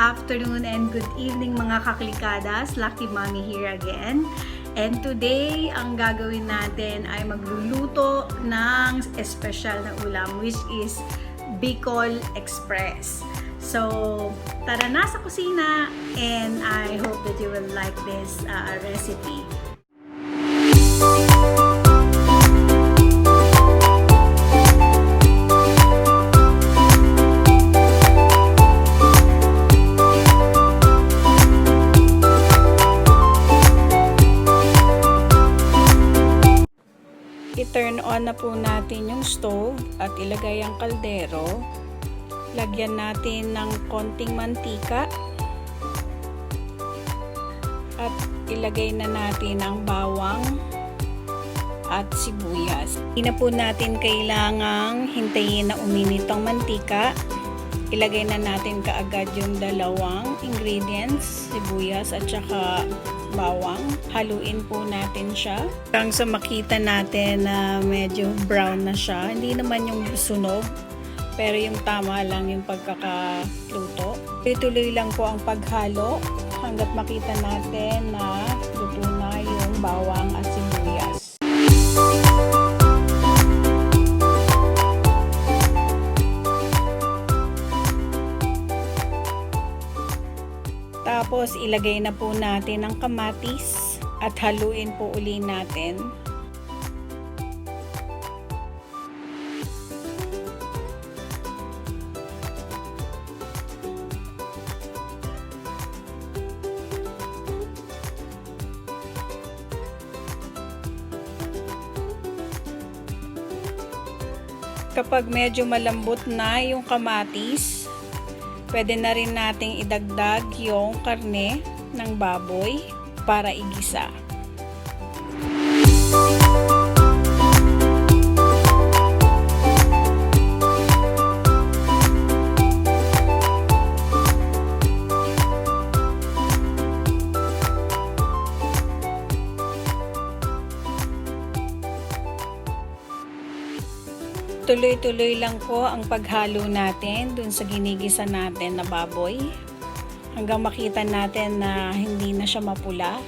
afternoon and good evening mga kaklikadas. Lucky Mommy here again. And today, ang gagawin natin ay magluluto ng espesyal na ulam which is BICOL Express. So, tara na sa kusina and I hope that you will like this recipe. I-turn on na po natin yung stove at ilagay ang kaldero. Lagyan natin ng konting mantika at ilagay na natin ang bawang at sibuyas. Hindi na po natin kailangang hintayin na uminit ang mantika. Ilagay na natin kaagad yung dalawang ingredients, sibuyas at saka bawang. Haluin po natin siya hanggang sa makita natin na medyo brown na siya. Hindi naman yung sunog, pero yung tama lang yung pagkakaluto. Tuloy lang po ang paghalo hanggat makita natin na luto na yung bawang at sibuyas. Tapos, ilagay na po natin ang kamatis at haluin po uli natin. Kapag medyo malambot na yung kamatis, pwede na rin nating idagdag yung karne ng baboy para igisa. Tuloy-tuloy lang po ang paghalo natin dun sa ginigisa natin na baboy hanggang makita natin na hindi na siya mapula.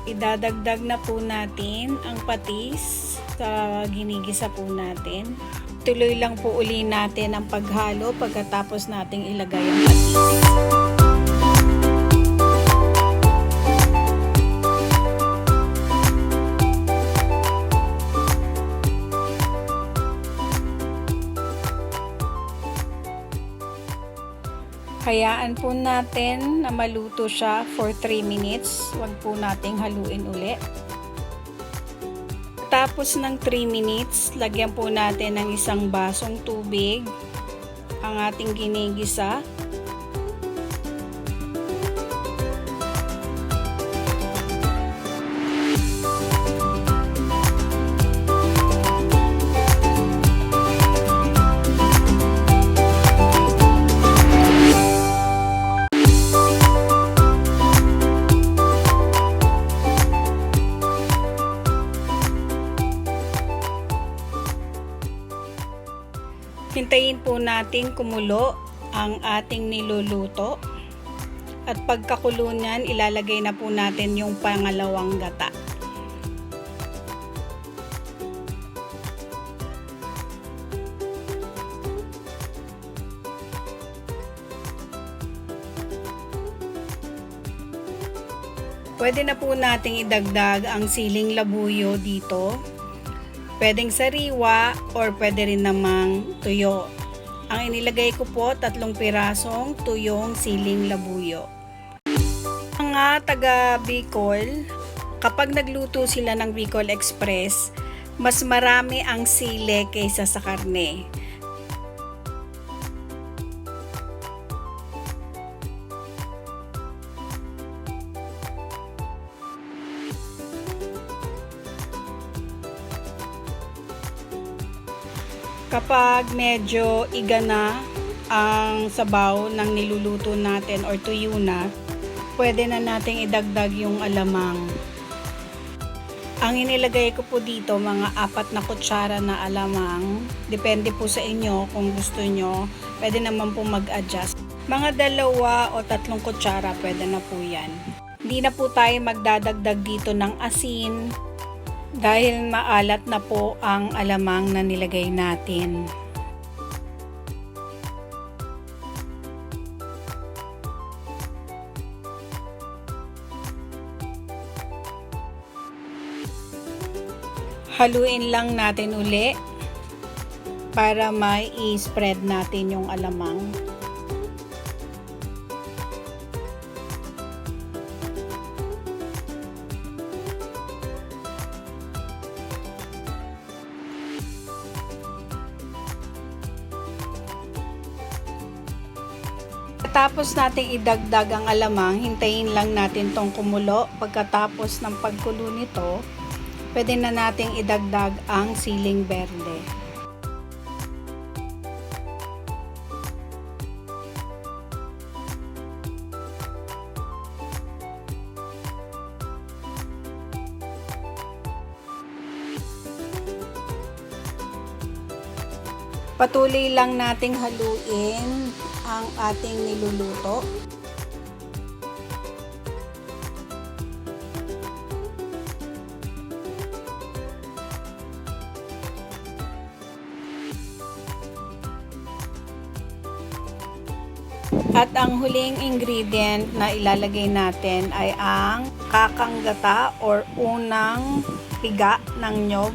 Idadagdag na po natin ang patis sa ginigisa po natin. Tuloy lang po uli natin ang paghalo pagkatapos nating ilagay ang patis. Hayaan po natin na maluto siya for 3 minutes. Huwag po nating haluin uli. Tapos ng 3 minutes, lagyan po natin ng isang basong tubig ang ating ginigisa. Hintayin po natin kumulo ang ating niluluto at pagkakulo niyan, ilalagay na po natin yung pangalawang gata. Pwede na po nating idagdag ang siling labuyo dito. Pwedeng sariwa or pwede rin namang tuyo. Ang inilagay ko po 3 pirasong tuyong siling labuyo. Mga taga Bicol, kapag nagluto sila ng Bicol Express, mas marami ang sile kaysa sa karne. Kapag medyo iga na ang sabaw ng niluluto natin or tuyo na, pwede na nating idagdag yung alamang. Ang inilagay ko po dito mga 4 na kutsara na alamang. Depende po sa inyo kung gusto nyo. Pwede naman po mag-adjust. Mga 2 o 3 kutsara pwede na po yan. Hindi na po tayo magdadagdag dito ng asin dahil maalat na po ang alamang na nilagay natin. Haluin lang natin uli para may i-spread natin yung alamang. Pagkatapos nating idagdag ang alamang, hintayin lang natin tong kumulo. Pagkatapos ng pagkulo nito, pwede na nating idagdag ang siling berde. Patuloy lang nating haluin ang ating niluluto. At ang huling ingredient na ilalagay natin ay ang kakang gata or unang piga ng nyog.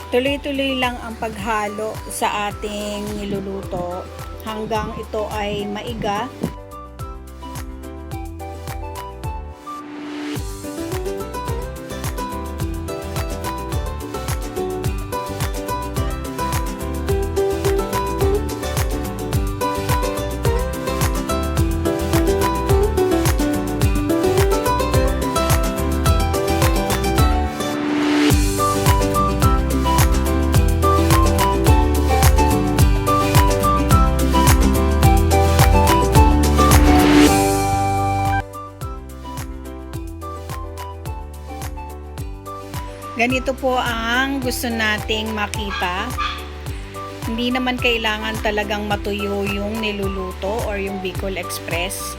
Tuloy-tuloy lang ang paghalo sa ating niluluto hanggang ito ay maiga. Ganito po ang gusto nating makita. Hindi naman kailangan talagang matuyo yung niluluto or yung Bicol Express.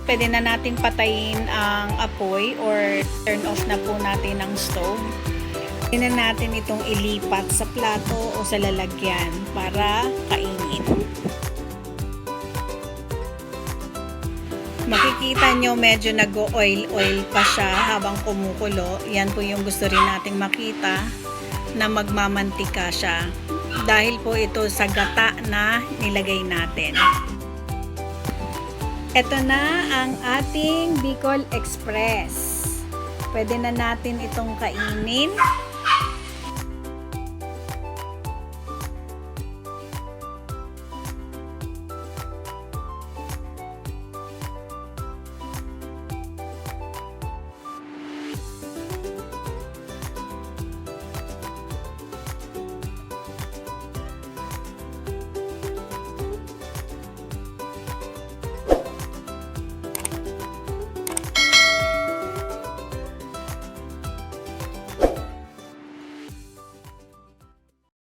Pwede na natin patayin ang apoy or turn off na po natin ang stove. Pwede na natin itong ilipat sa plato o sa lalagyan para kainin. Makikita nyo medyo nag-oil-oil pa siya habang kumukulo. Yan po yung gusto rin nating makita na magmamantika siya. Dahil po ito sa gata na nilagay natin. Ito na ang ating Bicol Express. Pwede na natin itong kainin.